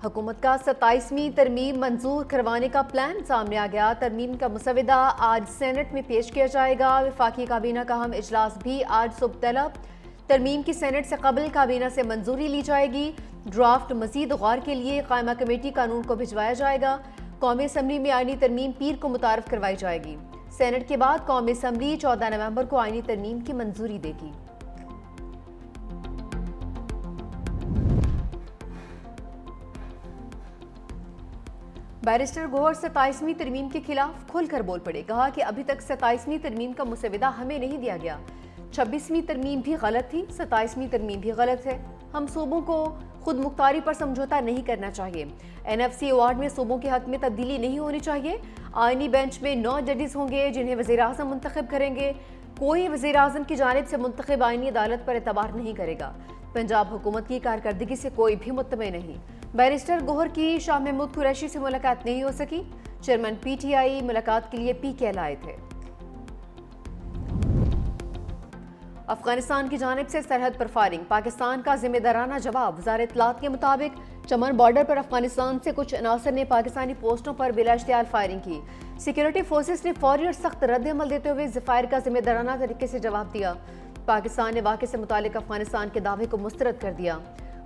حکومت کا 27ویں ترمیم منظور کروانے کا پلان سامنے آ گیا۔ ترمیم کا مسودہ آج سینٹ میں پیش کیا جائے گا۔ وفاقی کابینہ کا اہم اجلاس بھی آج صبح طلب۔ ترمیم کی سینٹ سے قبل کابینہ سے منظوری لی جائے گی۔ ڈرافٹ مزید غور کے لیے قائمہ کمیٹی قانون کو بھجوایا جائے گا۔ قومی اسمبلی میں آئینی ترمیم پیر کو متعارف کروائی جائے گی۔ سینٹ کے بعد قومی اسمبلی 14 نومبر کو آئینی ترمیم کی منظوری دے گی۔ بیرسٹر گوہر 27ویں ترمیم کے خلاف کھل کر بول پڑے۔ کہا کہ ابھی تک 27ویں ترمیم کا مسودہ ہمیں نہیں دیا گیا۔ 26ویں ترمیم بھی غلط تھی، 27ویں ترمیم بھی غلط ہے۔ ہم صوبوں کو خود مختاری پر سمجھوتا نہیں کرنا چاہیے۔ NFC ایوارڈ میں صوبوں کے حق میں تبدیلی نہیں ہونی چاہیے۔ آئینی بینچ میں 9 ججز ہوں گے جنہیں وزیر اعظم منتخب کریں گے۔ کوئی وزیر اعظم کی جانب سے منتخب آئینی عدالت پر اعتبار نہیں کرے گا۔ پنجاب حکومت کی کارکردگی سے کوئی بھی مطمئن نہیں۔ بیرسٹر گوہر کی شاہ محمود قریشی سے ملاقات نہیں ہو سکی۔ چیئرمین PTI ملاقات کے لیے PK لائے تھے۔ افغانستان کی جانب سے سرحد پر فائرنگ، پاکستان کا ذمہ دارانہ جواب۔ وزارت اطلاعات کے مطابق چمن بارڈر پر افغانستان سے کچھ عناصر نے پاکستانی پوسٹوں پر بلا اشتعال فائرنگ کی۔ سیکیورٹی فورسز نے فوری اور سخت رد عمل دیتے ہوئے فائر کا ذمہ دارانہ طریقے سے جواب دیا۔ پاکستان نے واقعے سے متعلق افغانستان کے دعوے کو مسترد کر دیا۔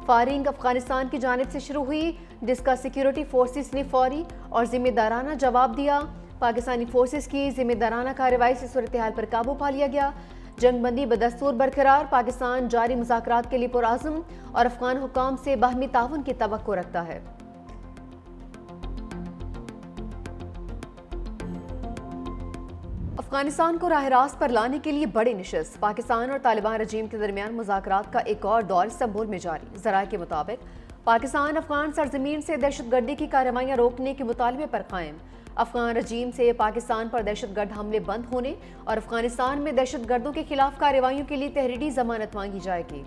فائرنگ افغانستان کی جانب سے شروع ہوئی جس کا سیکیورٹی فورسز نے فوری اور ذمہ دارانہ جواب دیا۔ پاکستانی فورسز کی ذمہ دارانہ کارروائی سے صورتحال پر قابو پا لیا گیا۔ جنگ بندی بدستور برقرار۔ پاکستان جاری مذاکرات کے لیے پرعزم اور افغان حکام سے باہمی تعاون کی توقع رکھتا ہے۔ افغانستان کو راہ راست پر لانے کے لیے بڑی نشست۔ پاکستان اور طالبان رجیم کے درمیان مذاکرات کا ایک اور دور استنبول میں جاری۔ ذرائع کے مطابق پاکستان افغان سرزمین سے دہشت گردی کی کارروائیاں روکنے کے مطالبے پر قائم۔ افغان رجیم سے پاکستان پر دہشت گرد حملے بند ہونے اور افغانستان میں دہشت گردوں کے خلاف کارروائیوں کے لیے تحریری ضمانت مانگی جائے گی۔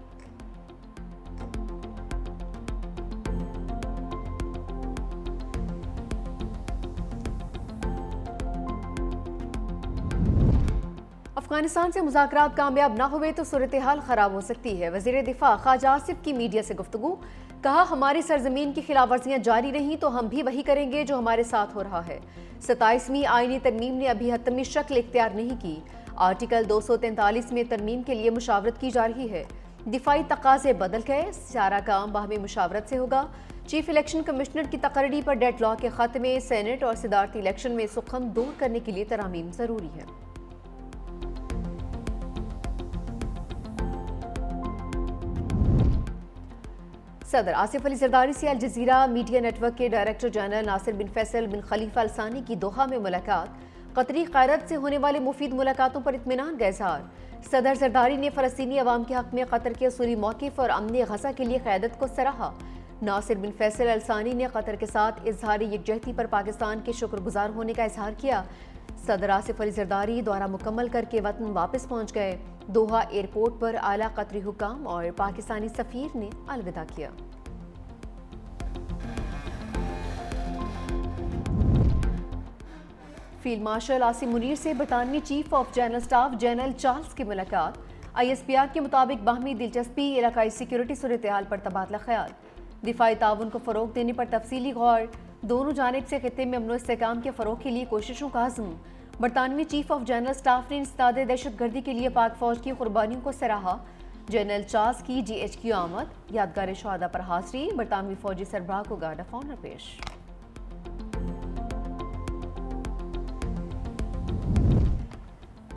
افغانستان سے مذاکرات کامیاب نہ ہوئے تو صورتحال خراب ہو سکتی ہے۔ وزیر دفاع خواجہ آصف کی میڈیا سے گفتگو۔ کہا ہماری سرزمین کی خلاف ورزیاں جاری رہیں تو ہم بھی وہی کریں گے جو ہمارے ساتھ ہو رہا ہے۔ 27ویں آئینی ترمیم نے ابھی حتمی شکل اختیار نہیں کی۔ آرٹیکل 243 میں ترمیم کے لیے مشاورت کی جا رہی ہے۔ دفاعی تقاضے بدل گئے، سارا کام باہمی مشاورت سے ہوگا۔ چیف الیکشن کمشنر کی تقرری پر ڈیڈ لاک کے خط میں سینٹ اور صدارتی الیکشن میں سخن دور کرنے کے لیے ترامیم ضروری ہے۔ صدر آصف علی زرداری سے الجزیرہ میڈیا نیٹ ورک کے ڈائریکٹر جنرل ناصر بن فیصل بن خلیفہ الثانی کی دوحہ میں ملاقات۔ قطری قیادت سے ہونے والے مفید ملاقاتوں پر اطمینان کا اظہار۔ صدر زرداری نے فلسطینی عوام کے حق میں قطر کے اصولی موقف اور امن غزہ کے لیے قیادت کو سراہا۔ ناصر بن فیصل الثانی نے قطر کے ساتھ اظہار یکجہتی پر پاکستان کے شکر گزار ہونے کا اظہار کیا۔ صدر آصف علی زرداری دورہ مکمل کر کے وطن واپس پہنچ گئے۔ دوحہ ایئرپورٹ پر اعلیٰ قطری حکام اور پاکستانی سفیر نے الوداع کیا۔ فیلڈ مارشل عاصم منیر سے برطانوی chief of general staff general Charles کی ملاقات۔ ISPR کے مطابق باہمی دلچسپی، علاقائی سیکیورٹی صورتحال پر تبادلہ خیال، دفاعی تعاون کو فروغ دینے پر تفصیلی غور، دونوں جانب سے خطے میں امن و استحکام کے فروغ کے لیے کوششوں کا عزم۔ برطانوی چیف آف جنرل سٹاف نے انسداد دہشت گردی کے لیے پاک فوج کی قربانیوں کو سراہا۔ جنرل چارلز کی GHQ آمد، یادگار شہداء پر حاضری، برطانوی فوجی سربراہ کو گارڈ آف آنر پیش۔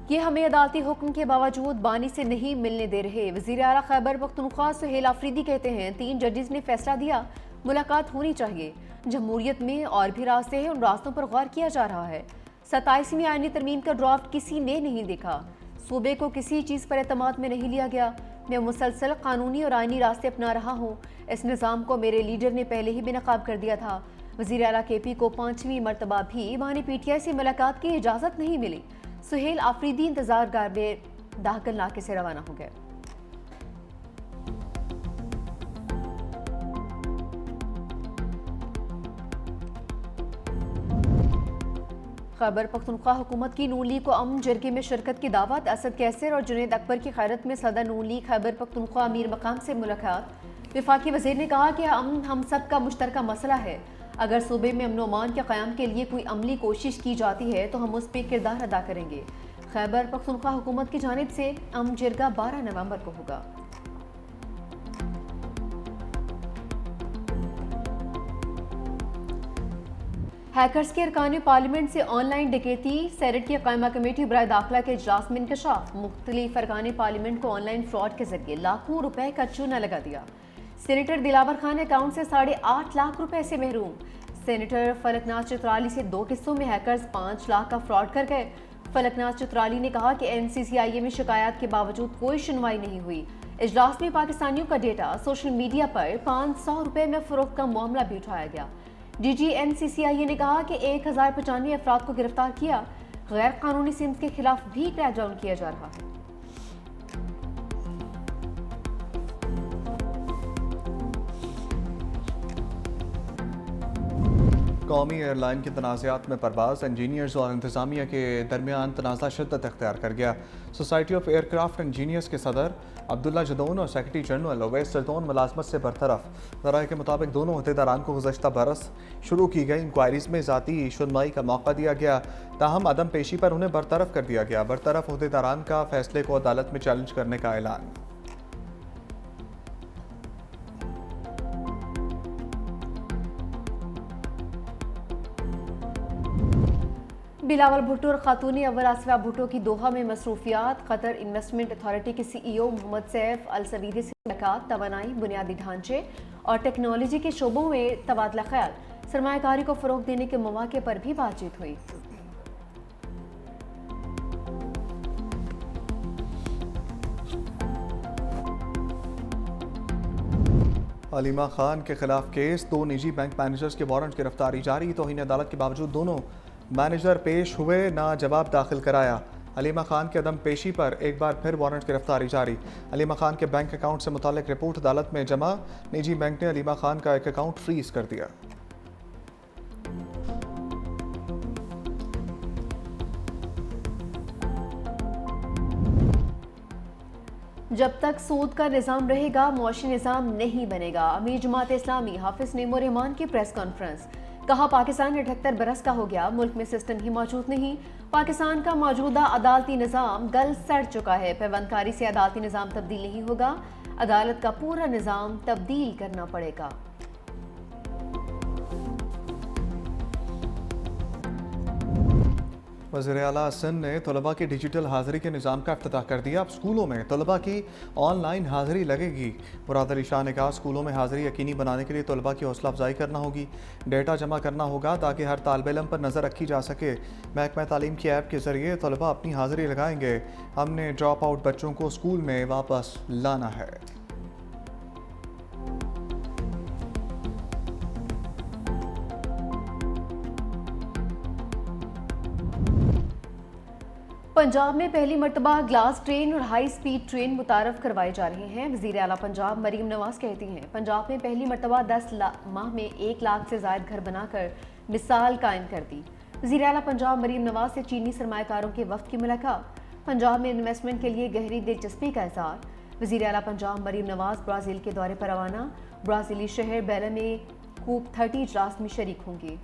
یہ ہمیں عدالتی حکم کے باوجود بانی سے نہیں ملنے دے رہے۔ وزیر اعلیٰ خیبر پختونخوا سہیل آفریدی کہتے ہیں 3 ججز نے فیصلہ دیا، ملاقات ہونی چاہیے۔ جمہوریت میں اور بھی راستے ہیں، ان راستوں پر غور کیا جا رہا ہے۔ 27ویں آئینی ترمیم کا ڈرافٹ کسی نے نہیں دیکھا۔ صوبے کو کسی چیز پر اعتماد میں نہیں لیا گیا۔ میں مسلسل قانونی اور آئینی راستے اپنا رہا ہوں۔ اس نظام کو میرے لیڈر نے پہلے ہی بے نقاب کر دیا تھا۔ وزیر اعلیٰ KP کو 5ویں مرتبہ بھی بانی PTI سے ملاقات کی اجازت نہیں ملی۔ سہیل آفریدی انتظار گاہ میں داخل ناکے سے روانہ ہو گئے۔ خیبر پختونخوا حکومت کی نون لیگ کو امن جرگے میں شرکت کی دعوت۔ اسد کیسر اور جنید اکبر کی قیادت میں صدر نون لیگ خیبر پختونخوا امیر مقام سے ملاقات۔ وفاقی وزیر نے کہا کہ امن ہم سب کا مشترکہ مسئلہ ہے. اگر صوبے میں امن و امان کے قیام کے لیے کوئی عملی کوشش کی جاتی ہے تو ہم اس پہ کردار ادا کریں گے. خیبر پختونخوا حکومت کی جانب سے امن جرگہ 12 نومبر کو ہوگا. ہیکرز کے ارکان پارلیمنٹ سے آن لائن ڈکیتی. سینیٹ کی قائمہ کمیٹی برائے داخلہ کے اجلاس میں انکشاف. مختلف ارکان پارلیمنٹ کو آن لائن فراڈ کے ذریعے لاکھوں روپے کا چونا لگا دیا. سینیٹر دلاور خان نے اکاؤنٹ سے 8.5 لاکھ روپے سے محروم. سینیٹر فلک ناتھ چترالی سے 2 قسطوں میں ہیکرز 5 لاکھ کا فراڈ کر گئے. فلک ناتھ چترالی نے کہا کہ NCCIA میں شکایات کے باوجود کوئی سنوائی نہیں ہوئی. اجلاس میں پاکستانیوں کا ڈیٹا سوشل میڈیا پر 500 روپے میں فروخت کا معاملہ بھی اٹھایا گیا. DG NCCIA نے کہا کہ 1095 افراد کو گرفتار کیا. غیر قانونی سمت کے خلاف بھی کریک ڈاؤن کیا جا رہا ہے. قومی ایئر لائن کے تنازعات میں پرواز. انجینئرز اور انتظامیہ کے درمیان تنازع شدت اختیار کر گیا. Society of aircraft engineers کے صدر عبداللہ جدون اور سیکرٹری جنرل اویس زردون ملازمت سے برطرف. ذرائع کے مطابق دونوں عہدیداران کو گزشتہ برس شروع کی گئی انکوائریز میں ذاتی سنوائی کا موقع دیا گیا. تاہم عدم پیشی پر انہیں برطرف کر دیا گیا. برطرف عہدیداران کا فیصلے کو عدالت میں چیلنج کرنے کا اعلان. بلاول بھٹو اور خاتون اول آصفیہ بھٹو کی دوحہ میں مصروفیات. قطر انویسٹمنٹ اتھارٹی کے CEO محمد سیف السویدی سے ملاقات. توانائی، بنیادی ڈھانچے اور ٹیکنالوجی کے شعبوں میں تبادلہ خیال. سرمایہ کاری کو فروغ دینے کے مواقع پر بھی بات چیت ہوئی. علیمہ خان کے خلاف کیس. 2 نجی بینک مینیجرز کے وارنٹ گرفتاری جاری. توہین عدالت کے باوجود دونوں مینیجر پیش ہوئے، نہ جواب داخل کرایا. علیمہ خان کے عدم پیشی پر ایک بار پھر وارنٹ گرفتاری جاری. علیمہ خان کے بینک اکاؤنٹ سے متعلق رپورٹ عدالت میں جمع. نجی بینک نے علیمہ خان کا ایک اکاؤنٹ فریز کر دیا. جب تک سود کا نظام رہے گا معاشی نظام نہیں بنے گا. امیر جماعت اسلامی حافظ نعیم الرحمان کی پریس کانفرنس. کہا پاکستان 78 برس کا ہو گیا، ملک میں سسٹم ہی موجود نہیں. پاکستان کا موجودہ عدالتی نظام گل سڑ چکا ہے. پیوند کاری سے عدالتی نظام تبدیل نہیں ہوگا، عدالت کا پورا نظام تبدیل کرنا پڑے گا. وزیر اعلیٰ سندھ نے طلباء کی ڈیجیٹل حاضری کے نظام کا افتتاح کر دیا. اب اسکولوں میں طلباء کی آن لائن حاضری لگے گی. مراد علی شاہ نے کہا اسکولوں میں حاضری یقینی بنانے کے لیے طلباء کی حوصلہ افزائی کرنا ہوگی، ڈیٹا جمع کرنا ہوگا تاکہ ہر طالب علم پر نظر رکھی جا سکے. محکمہ تعلیم کی ایپ کے ذریعے طلباء اپنی حاضری لگائیں گے. ہم نے ڈراپ آؤٹ بچوں کو اسکول میں واپس لانا ہے. پنجاب میں پہلی مرتبہ گلاس ٹرین اور ہائی سپیڈ ٹرین متعارف کروائے جا رہے ہیں. وزیر اعلیٰ پنجاب مریم نواز کہتی ہیں پنجاب میں پہلی مرتبہ 10 ماہ میں 1 لاکھ سے زائد گھر بنا کر مثال قائم کر دی. وزیر اعلیٰ پنجاب مریم نواز سے چینی سرمایہ کاروں کے وفد کی ملاقات. پنجاب میں انویسٹمنٹ کے لیے گہری دلچسپی کا اظہار. وزیر اعلیٰ پنجاب مریم نواز برازیل کے دورے پر روانہ. برازیلی شہر بیلا میں کوپ 30 اجلاس میں شریک ہوں گے.